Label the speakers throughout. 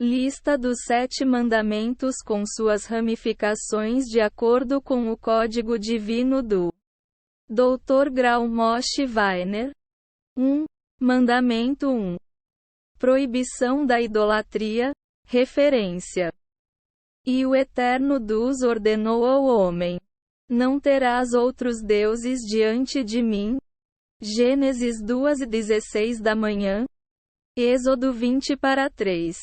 Speaker 1: Lista dos 7 mandamentos com suas ramificações de acordo com o Código Divino do Dr. Grau Moshe Weiner. 1. Mandamento 1. Proibição da idolatria. Referência. E o Eterno Deus ordenou ao homem: não terás outros deuses diante de mim. Gênesis 2:16 da manhã. Êxodo 20:3.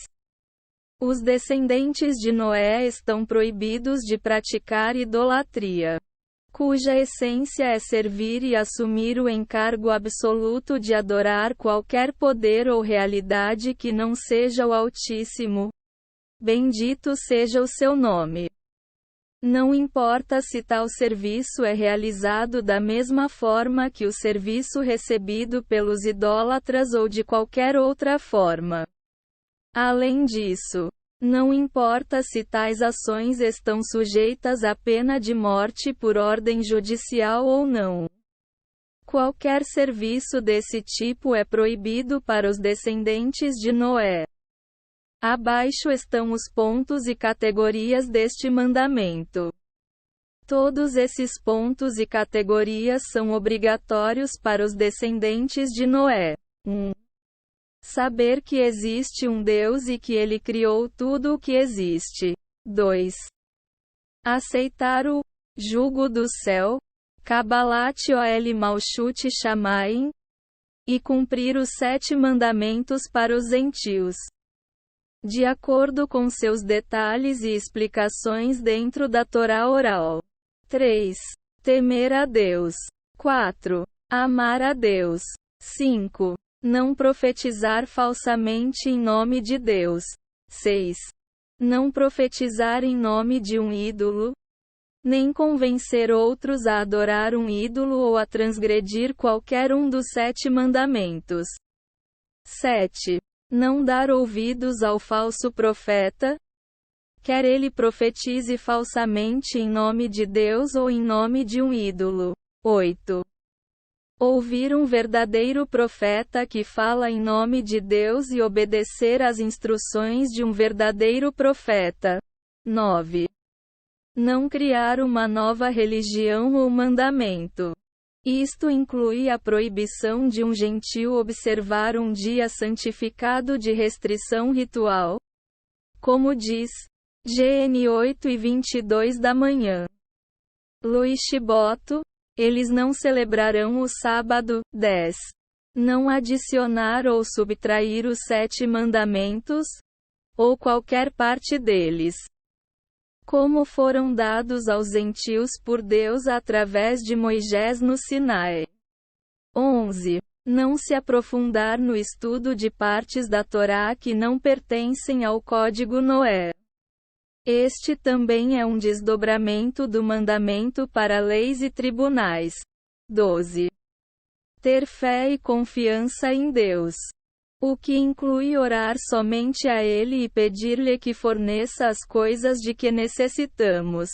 Speaker 1: Os descendentes de Noé estão proibidos de praticar idolatria, cuja essência é servir e assumir o encargo absoluto de adorar qualquer poder ou realidade que não seja o Altíssimo. Bendito seja o seu nome. Não importa se tal serviço é realizado da mesma forma que o serviço recebido pelos idólatras ou de qualquer outra forma. Além disso, não importa se tais ações estão sujeitas à pena de morte por ordem judicial ou não. Qualquer serviço desse tipo é proibido para os descendentes de Noé. Abaixo estão os pontos e categorias deste mandamento. Todos esses pontos e categorias são obrigatórios para os descendentes de Noé. 1. Saber que existe um Deus e que Ele criou tudo o que existe. 2. Aceitar o jugo do céu, Kabbalat Ol Malchut Shamayim, e cumprir os 7 mandamentos para os gentios, de acordo com seus detalhes e explicações dentro da Torá oral. 3. Temer a Deus. 4. Amar a Deus. 5. Não profetizar falsamente em nome de Deus. 6. Não profetizar em nome de um ídolo, nem convencer outros a adorar um ídolo ou a transgredir qualquer um dos 7 mandamentos. 7. Não dar ouvidos ao falso profeta, quer ele profetize falsamente em nome de Deus ou em nome de um ídolo. 8. Ouvir um verdadeiro profeta que fala em nome de Deus e obedecer às instruções de um verdadeiro profeta. 9. Não criar uma nova religião ou mandamento. Isto inclui a proibição de um gentio observar um dia santificado de restrição ritual, como diz GN 8:22 da manhã. Luís Chiboto, eles não celebrarão o sábado. 10. Não adicionar ou subtrair os 7 mandamentos, ou qualquer parte deles, como foram dados aos gentios por Deus através de Moisés no Sinai. 11. Não se aprofundar no estudo de partes da Torá que não pertencem ao Código Noé. Este também é um desdobramento do mandamento para leis e tribunais. 12. Ter fé e confiança em Deus, o que inclui orar somente a Ele e pedir-lhe que forneça as coisas de que necessitamos.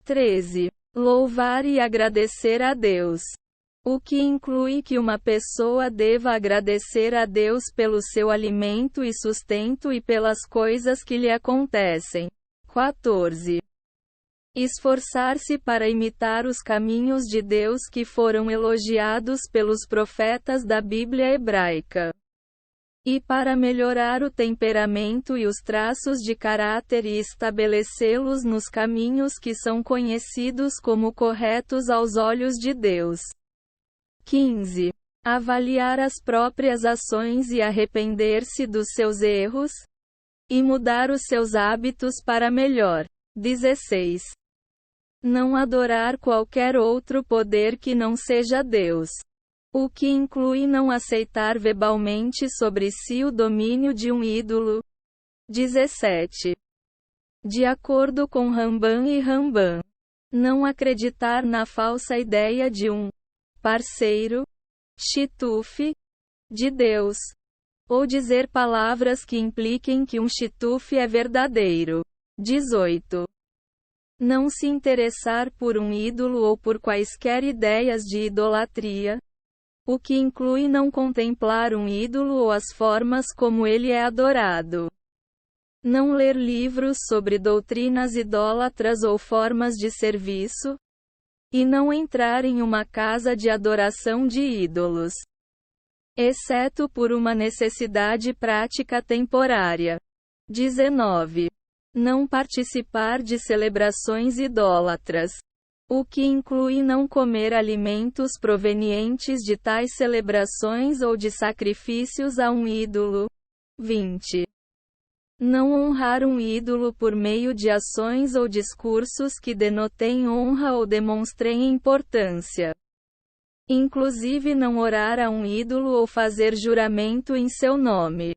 Speaker 1: 13. Louvar e agradecer a Deus, o que inclui que uma pessoa deva agradecer a Deus pelo seu alimento e sustento e pelas coisas que lhe acontecem. 14. Esforçar-se para imitar os caminhos de Deus que foram elogiados pelos profetas da Bíblia hebraica, e para melhorar o temperamento e os traços de caráter e estabelecê-los nos caminhos que são conhecidos como corretos aos olhos de Deus. 15. Avaliar as próprias ações e arrepender-se dos seus erros, e mudar os seus hábitos para melhor. 16. Não adorar qualquer outro poder que não seja Deus, o que inclui não aceitar verbalmente sobre si o domínio de um ídolo. 17. De acordo com Ramban e Ramban, não acreditar na falsa ideia de um parceiro, shituf, de Deus, ou dizer palavras que impliquem que um shituf é verdadeiro. 18. Não se interessar por um ídolo ou por quaisquer ideias de idolatria, o que inclui não contemplar um ídolo ou as formas como ele é adorado. Não ler livros sobre doutrinas idólatras ou formas de serviço. E não entrar em uma casa de adoração de ídolos. Exceto por uma necessidade prática temporária. 19. Não participar de celebrações idólatras. O que inclui não comer alimentos provenientes de tais celebrações ou de sacrifícios a um ídolo. 20. Não honrar um ídolo por meio de ações ou discursos que denotem honra ou demonstrem importância. Inclusive não orar a um ídolo ou fazer juramento em seu nome.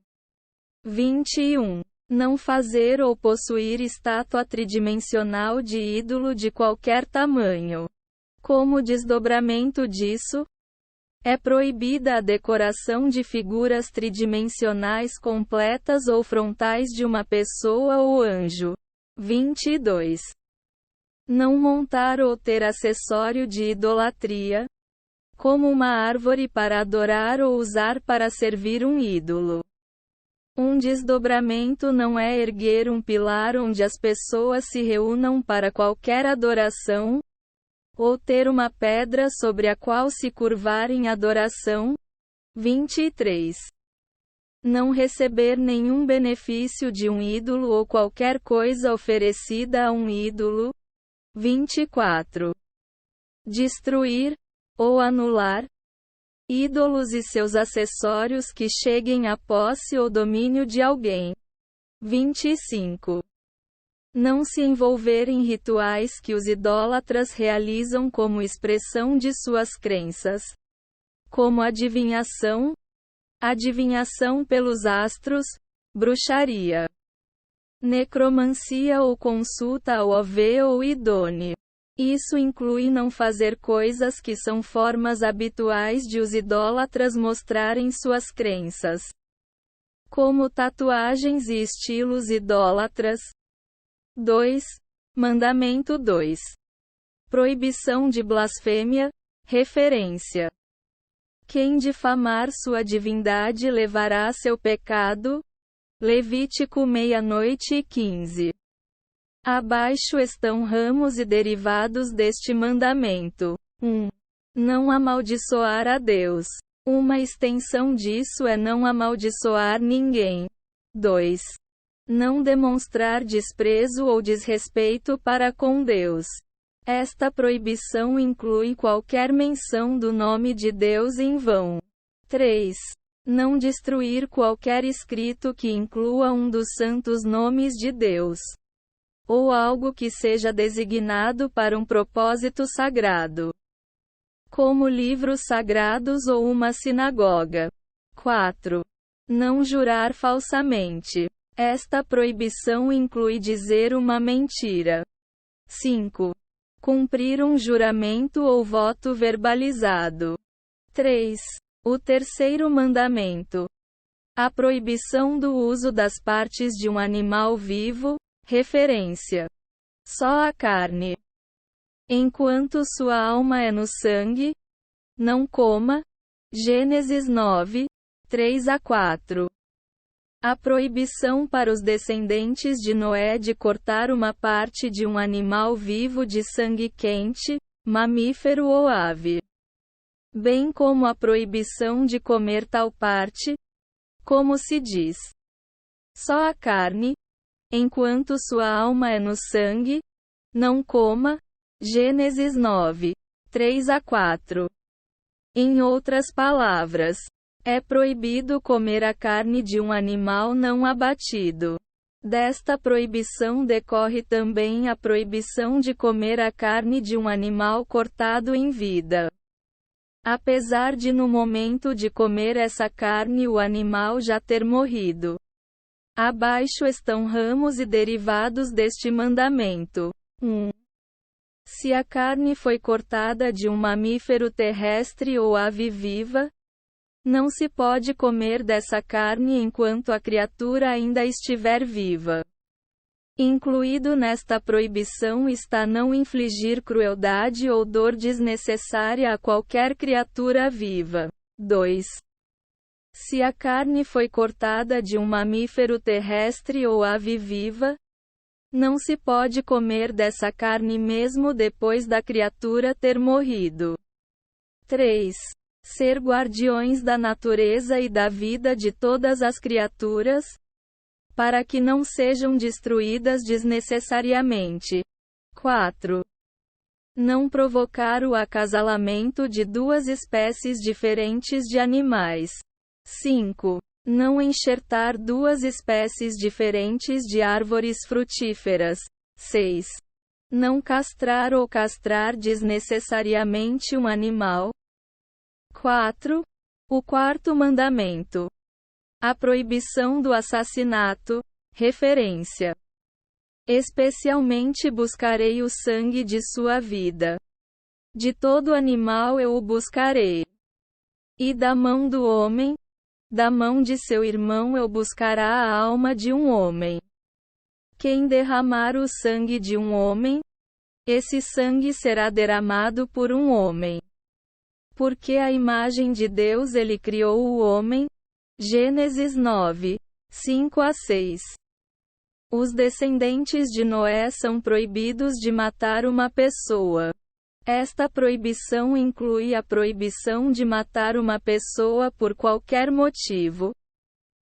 Speaker 1: 21. Não fazer ou possuir estátua tridimensional de ídolo de qualquer tamanho. Como desdobramento disso, é proibida a decoração de figuras tridimensionais completas ou frontais de uma pessoa ou anjo. 22. Não montar ou ter acessório de idolatria, como uma árvore para adorar ou usar para servir um ídolo. Um desdobramento não é erguer um pilar onde as pessoas se reúnam para qualquer adoração, ou ter uma pedra sobre a qual se curvar em adoração. 23. Não receber nenhum benefício de um ídolo ou qualquer coisa oferecida a um ídolo. 24. Destruir, ou anular, ídolos e seus acessórios que cheguem à posse ou domínio de alguém. 25. Não se envolver em rituais que os idólatras realizam como expressão de suas crenças, como adivinhação pelos astros, bruxaria, necromancia ou consulta ao Ove ou Idone. Isso inclui não fazer coisas que são formas habituais de os idólatras mostrarem suas crenças, como tatuagens e estilos idólatras. 2. Mandamento 2. Proibição de blasfêmia, referência. Quem difamar sua divindade levará seu pecado. Levítico 00:15. Abaixo estão ramos e derivados deste mandamento. 1. Não amaldiçoar a Deus. Uma extensão disso é não amaldiçoar ninguém. 2. Não demonstrar desprezo ou desrespeito para com Deus. Esta proibição inclui qualquer menção do nome de Deus em vão. 3. Não destruir qualquer escrito que inclua um dos santos nomes de Deus, ou algo que seja designado para um propósito sagrado, como livros sagrados ou uma sinagoga. 4. Não jurar falsamente. Esta proibição inclui dizer uma mentira. 5. Cumprir um juramento ou voto verbalizado. 3. O terceiro mandamento. A proibição do uso das partes de um animal vivo, referência. Só a carne. Enquanto sua alma é no sangue, não coma. Gênesis 9:3-4. A proibição para os descendentes de Noé de cortar uma parte de um animal vivo de sangue quente, mamífero ou ave, bem como a proibição de comer tal parte, como se diz, só a carne, enquanto sua alma é no sangue, não coma. Gênesis 9:3-4. Em outras palavras, é proibido comer a carne de um animal não abatido. Desta proibição decorre também a proibição de comer a carne de um animal cortado em vida. Apesar de no momento de comer essa carne o animal já ter morrido. Abaixo estão ramos e derivados deste mandamento. 1. Se a carne foi cortada de um mamífero terrestre ou ave viva, não se pode comer dessa carne enquanto a criatura ainda estiver viva. Incluído nesta proibição está não infligir crueldade ou dor desnecessária a qualquer criatura viva. 2. Se a carne foi cortada de um mamífero terrestre ou ave viva, não se pode comer dessa carne mesmo depois da criatura ter morrido. 3. Ser guardiões da natureza e da vida de todas as criaturas, para que não sejam destruídas desnecessariamente. 4. Não provocar o acasalamento de duas espécies diferentes de animais. 5. Não enxertar duas espécies diferentes de árvores frutíferas. 6. Não castrar ou castrar desnecessariamente um animal. 4. O quarto mandamento. A proibição do assassinato. Referência. Especialmente buscarei o sangue de sua vida. De todo animal eu o buscarei. E da mão do homem, da mão de seu irmão eu buscará a alma de um homem. Quem derramar o sangue de um homem, esse sangue será derramado por um homem. Porque a imagem de Deus ele criou o homem. Gênesis 9, 5-6. Os descendentes de Noé são proibidos de matar uma pessoa. Esta proibição inclui a proibição de matar uma pessoa por qualquer motivo,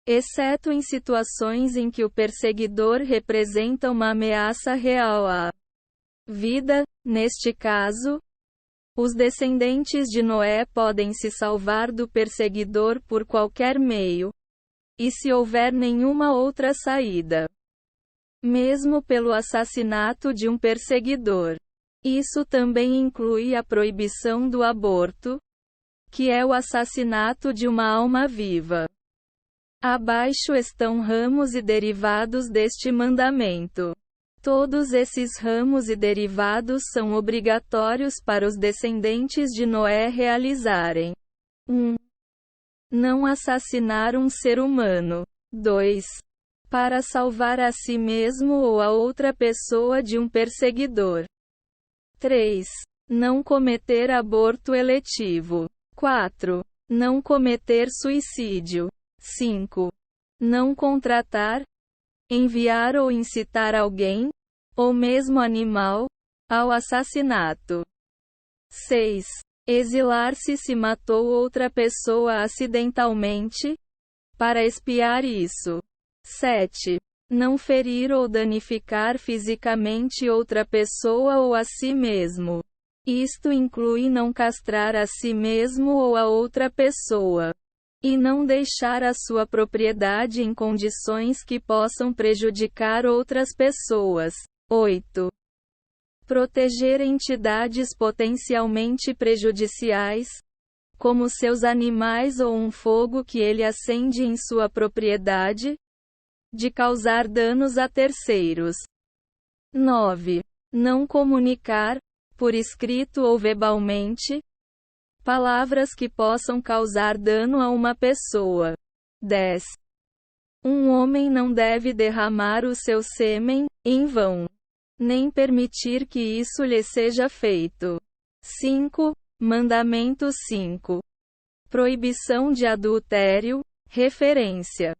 Speaker 1: exceto em situações em que o perseguidor representa uma ameaça real à vida. Neste caso, os descendentes de Noé podem se salvar do perseguidor por qualquer meio, e se houver nenhuma outra saída, mesmo pelo assassinato de um perseguidor. Isso também inclui a proibição do aborto, que é o assassinato de uma alma viva. Abaixo estão ramos e derivados deste mandamento. Todos esses ramos e derivados são obrigatórios para os descendentes de Noé realizarem. 1. Não assassinar um ser humano. 2. Para salvar a si mesmo ou a outra pessoa de um perseguidor. 3. Não cometer aborto eletivo. 4. Não cometer suicídio. 5. Não contratar, enviar ou incitar alguém, ou mesmo animal, ao assassinato. 6. Exilar-se se matou outra pessoa acidentalmente, para expiar isso. 7. Não ferir ou danificar fisicamente outra pessoa ou a si mesmo. Isto inclui não castrar a si mesmo ou a outra pessoa. E não deixar a sua propriedade em condições que possam prejudicar outras pessoas. 8. Proteger entidades potencialmente prejudiciais, como seus animais ou um fogo que ele acende em sua propriedade, de causar danos a terceiros. 9. Não comunicar, por escrito ou verbalmente, palavras que possam causar dano a uma pessoa. 10. Um homem não deve derramar o seu sêmen, em vão, nem permitir que isso lhe seja feito. 5. Mandamento 5. Proibição de adultério, referência.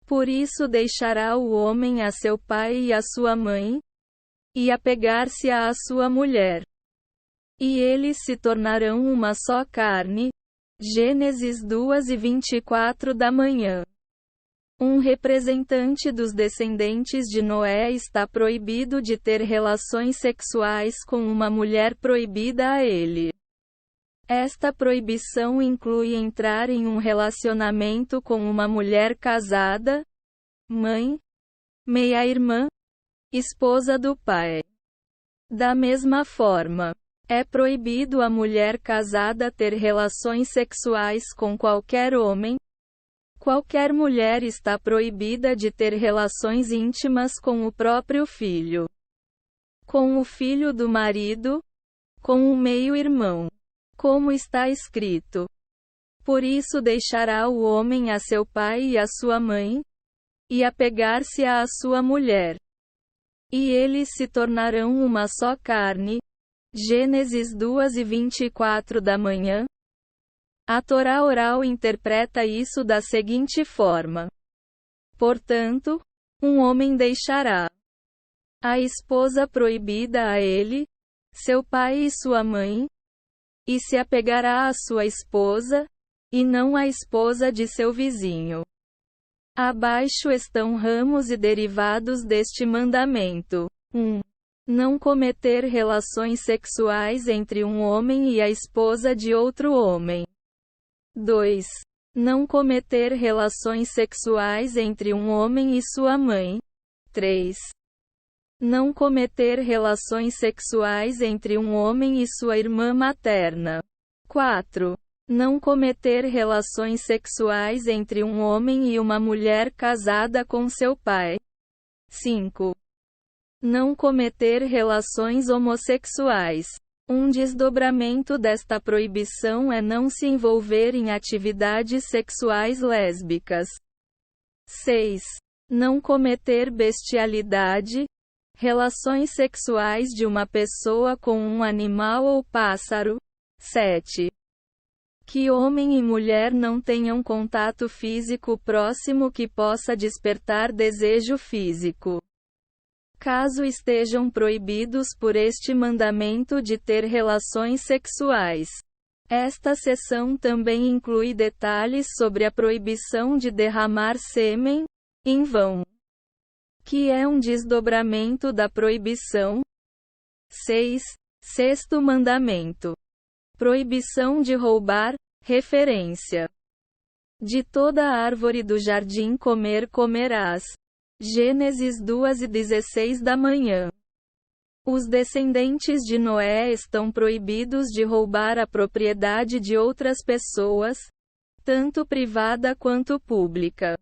Speaker 1: Por isso deixará o homem a seu pai e a sua mãe, e apegar-se-á à sua mulher. E eles se tornarão uma só carne. Gênesis 2:24 da manhã. Um representante dos descendentes de Noé está proibido de ter relações sexuais com uma mulher proibida a ele. Esta proibição inclui entrar em um relacionamento com uma mulher casada, mãe, meia-irmã, esposa do pai. Da mesma forma, é proibido a mulher casada ter relações sexuais com qualquer homem. Qualquer mulher está proibida de ter relações íntimas com o próprio filho, com o filho do marido, com o meio-irmão. Como está escrito: por isso deixará o homem a seu pai e a sua mãe, e apegar-se-á à sua mulher. E eles se tornarão uma só carne. Gênesis 2:24 da manhã. A Torá oral interpreta isso da seguinte forma: portanto, um homem deixará a esposa proibida a ele, seu pai e sua mãe, e se apegará à sua esposa, e não à esposa de seu vizinho. Abaixo estão ramos e derivados deste mandamento. 1. Não cometer relações sexuais entre um homem e a esposa de outro homem. 2. Não cometer relações sexuais entre um homem e sua mãe. 3. Não cometer relações sexuais entre um homem e sua irmã materna. 4. Não cometer relações sexuais entre um homem e uma mulher casada com seu pai. 5. Não cometer relações homossexuais. Um desdobramento desta proibição é não se envolver em atividades sexuais lésbicas. 6. Não cometer bestialidade, relações sexuais de uma pessoa com um animal ou pássaro. 7. Que homem e mulher não tenham contato físico próximo que possa despertar desejo físico. Caso estejam proibidos por este mandamento de ter relações sexuais. Esta seção também inclui detalhes sobre a proibição de derramar sêmen em vão, que é um desdobramento da proibição. 6. Sexto mandamento. Proibição de roubar, referência. De toda árvore do jardim comerás. Gênesis 2:16 da manhã. Os descendentes de Noé estão proibidos de roubar a propriedade de outras pessoas, tanto privada quanto pública.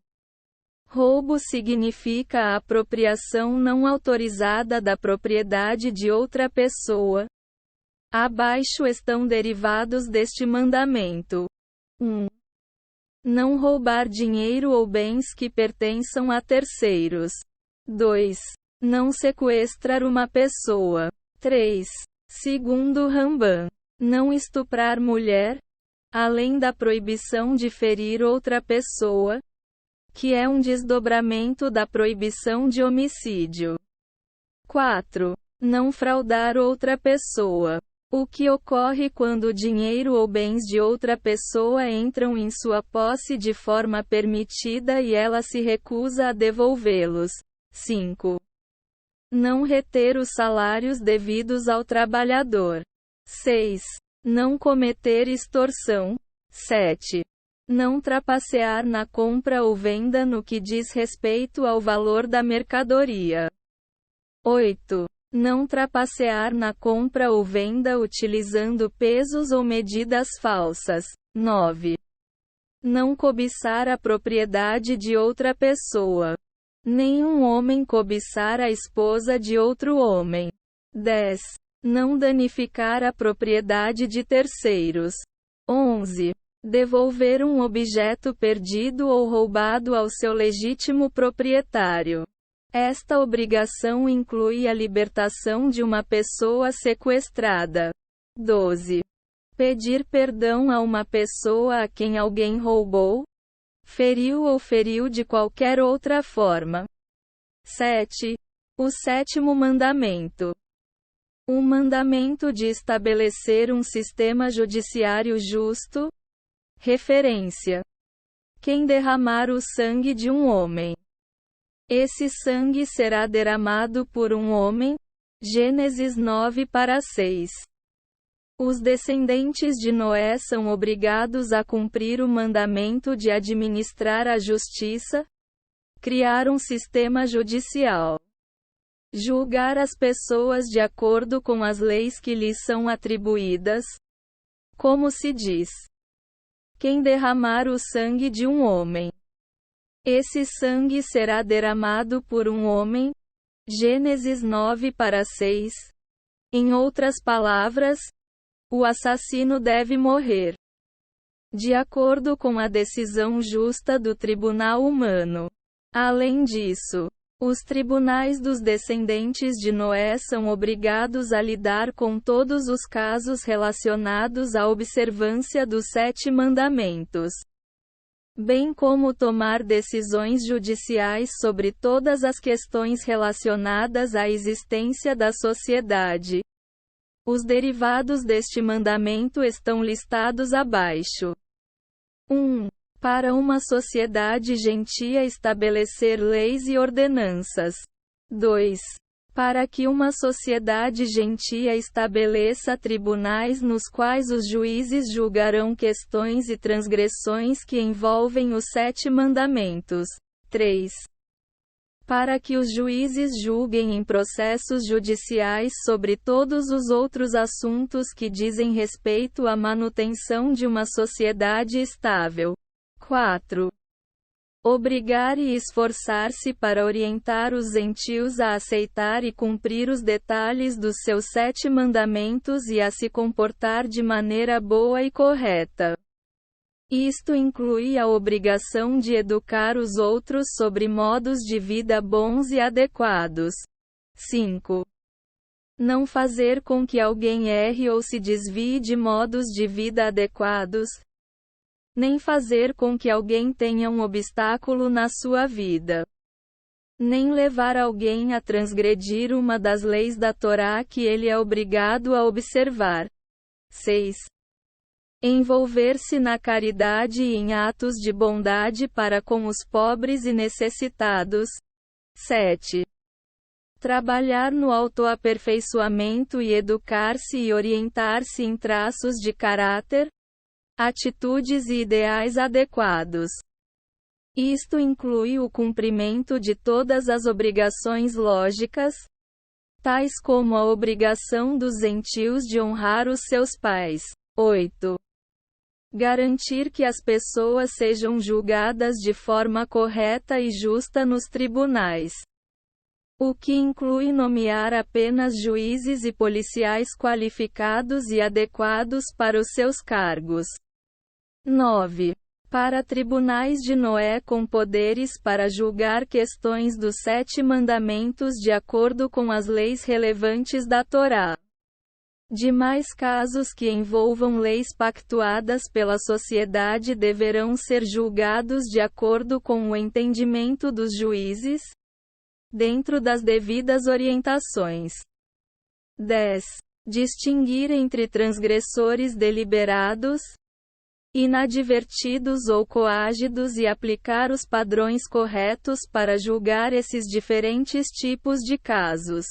Speaker 1: Roubo significa a apropriação não autorizada da propriedade de outra pessoa. Abaixo estão derivados deste mandamento. 1. Não roubar dinheiro ou bens que pertençam a terceiros. 2. Não sequestrar uma pessoa. 3. Segundo Rambam, não estuprar mulher, além da proibição de ferir outra pessoa, que é um desdobramento da proibição de homicídio. 4. Não fraudar outra pessoa. O que ocorre quando dinheiro ou bens de outra pessoa entram em sua posse de forma permitida e ela se recusa a devolvê-los. 5. Não reter os salários devidos ao trabalhador. 6. Não cometer extorsão. 7. Não trapacear na compra ou venda no que diz respeito ao valor da mercadoria. 8. Não trapacear na compra ou venda utilizando pesos ou medidas falsas. 9. Não cobiçar a propriedade de outra pessoa. Nenhum homem cobiçar a esposa de outro homem. 10. Não danificar a propriedade de terceiros. 11. Devolver um objeto perdido ou roubado ao seu legítimo proprietário. Esta obrigação inclui a libertação de uma pessoa sequestrada. 12. Pedir perdão a uma pessoa a quem alguém roubou, feriu ou feriu de qualquer outra forma. 7. O sétimo mandamento. O mandamento de estabelecer um sistema judiciário justo. Referência. Quem derramar o sangue de um homem. Esse sangue será derramado por um homem. Gênesis 9:6. Os descendentes de Noé são obrigados a cumprir o mandamento de administrar a justiça, criar um sistema judicial, julgar as pessoas de acordo com as leis que lhes são atribuídas. Como se diz: quem derramar o sangue de um homem. Esse sangue será derramado por um homem. Gênesis 9:6. Em outras palavras, o assassino deve morrer. De acordo com a decisão justa do tribunal humano. Além disso, Os tribunais dos descendentes de Noé são obrigados a lidar com todos os casos relacionados à observância dos 7 mandamentos, bem como tomar decisões judiciais sobre todas as questões relacionadas à existência da sociedade. Os derivados deste mandamento estão listados abaixo. 1. Para uma sociedade gentia estabelecer leis e ordenanças. 2. Para que uma sociedade gentia estabeleça tribunais nos quais os juízes julgarão questões e transgressões que envolvem os 7 mandamentos. 3. Para que os juízes julguem em processos judiciais sobre todos os outros assuntos que dizem respeito à manutenção de uma sociedade estável. 4. Obrigar e esforçar-se para orientar os gentios a aceitar e cumprir os detalhes dos seus 7 mandamentos e a se comportar de maneira boa e correta. Isto inclui a obrigação de educar os outros sobre modos de vida bons e adequados. 5. Não fazer com que alguém erre ou se desvie de modos de vida adequados, nem fazer com que alguém tenha um obstáculo na sua vida, nem levar alguém a transgredir uma das leis da Torá que ele é obrigado a observar. 6. Envolver-se na caridade e em atos de bondade para com os pobres e necessitados. 7. Trabalhar no autoaperfeiçoamento e educar-se e orientar-se em traços de caráter, atitudes e ideais adequados. Isto inclui o cumprimento de todas as obrigações lógicas, tais como a obrigação dos gentios de honrar os seus pais. 8. Garantir que as pessoas sejam julgadas de forma correta e justa nos tribunais, o que inclui nomear apenas juízes e policiais qualificados e adequados para os seus cargos. 9. Para tribunais de Noé com poderes para julgar questões dos 7 mandamentos de acordo com as leis relevantes da Torá. Demais casos que envolvam leis pactuadas pela sociedade deverão ser julgados de acordo com o entendimento dos juízes, dentro das devidas orientações. 10. Distinguir entre transgressores deliberados, inadvertidos ou coagidos e aplicar os padrões corretos para julgar esses diferentes tipos de casos.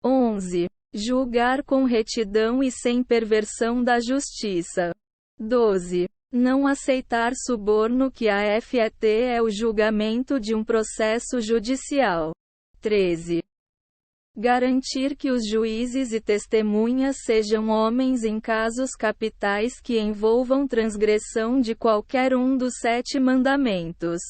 Speaker 1: 11. Julgar com retidão e sem perversão da justiça. 12. Não aceitar suborno que a FET é o julgamento de um processo judicial. 13. Garantir que os juízes e testemunhas sejam homens em casos capitais que envolvam transgressão de qualquer um dos 7 mandamentos.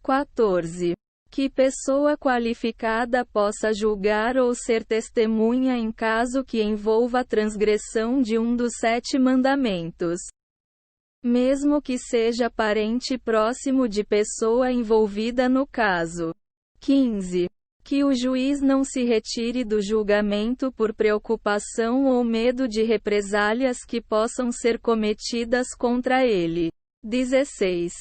Speaker 1: 14. Que pessoa qualificada possa julgar ou ser testemunha em caso que envolva transgressão de um dos 7 mandamentos, mesmo que seja parente próximo de pessoa envolvida no caso. 15. Que o juiz não se retire do julgamento por preocupação ou medo de represálias que possam ser cometidas contra ele. 16.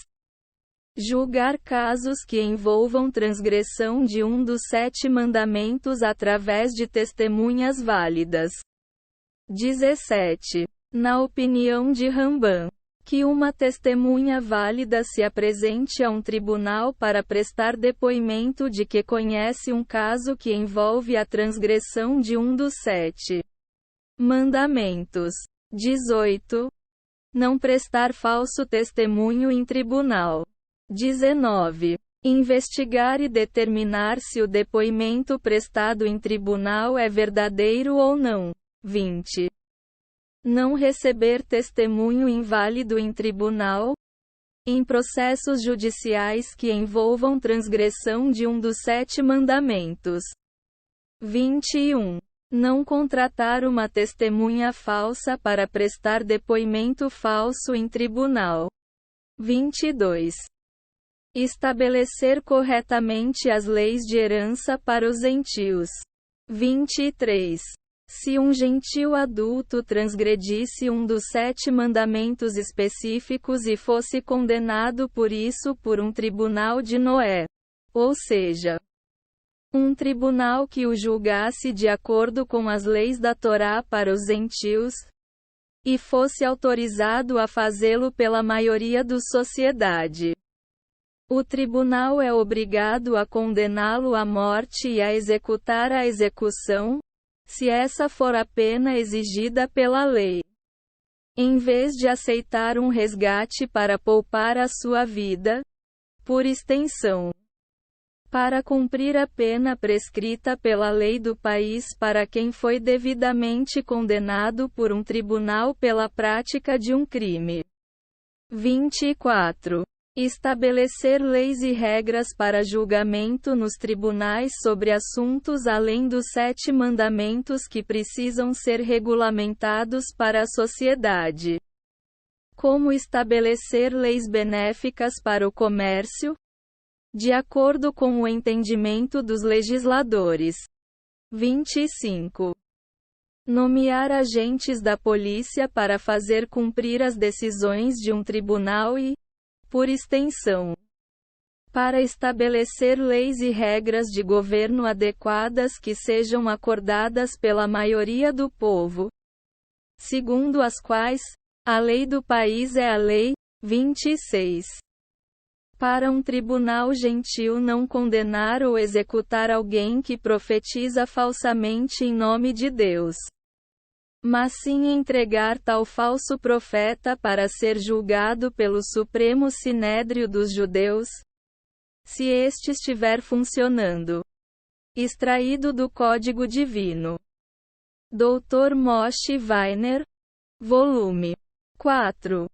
Speaker 1: Julgar casos que envolvam transgressão de um dos 7 mandamentos através de testemunhas válidas. 17. Na opinião de Rambam, que uma testemunha válida se apresente a um tribunal para prestar depoimento de que conhece um caso que envolve a transgressão de um dos 7 mandamentos. 18. Não prestar falso testemunho em tribunal. 19. Investigar e determinar se o depoimento prestado em tribunal é verdadeiro ou não. 20. Não receber testemunho inválido em tribunal, em processos judiciais que envolvam transgressão de um dos 7 mandamentos. 21. Não contratar uma testemunha falsa para prestar depoimento falso em tribunal. 22. Estabelecer corretamente as leis de herança para os gentios. 23. Se um gentio adulto transgredisse um dos 7 mandamentos específicos e fosse condenado por isso por um tribunal de Noé, ou seja, um tribunal que o julgasse de acordo com as leis da Torá para os gentios, e fosse autorizado a fazê-lo pela maioria da sociedade, o tribunal é obrigado a condená-lo à morte e a executar a execução, se essa for a pena exigida pela lei, em vez de aceitar um resgate para poupar a sua vida. Por extensão, para cumprir a pena prescrita pela lei do país para quem foi devidamente condenado por um tribunal pela prática de um crime. 24. Estabelecer leis e regras para julgamento nos tribunais sobre assuntos além dos 7 mandamentos que precisam ser regulamentados para a sociedade. Como estabelecer leis benéficas para o comércio, de acordo com o entendimento dos legisladores. 25. Nomear agentes da polícia para fazer cumprir as decisões de um tribunal e, por extensão, para estabelecer leis e regras de governo adequadas que sejam acordadas pela maioria do povo, segundo as quais, a lei do país é a lei. 26. Para um tribunal gentil não condenar ou executar alguém que profetiza falsamente em nome de Deus, mas sim entregar tal falso profeta para ser julgado pelo Supremo Sinédrio dos Judeus, se este estiver funcionando. Extraído do Código Divino. Dr. Moshe Weiner. Volume 4.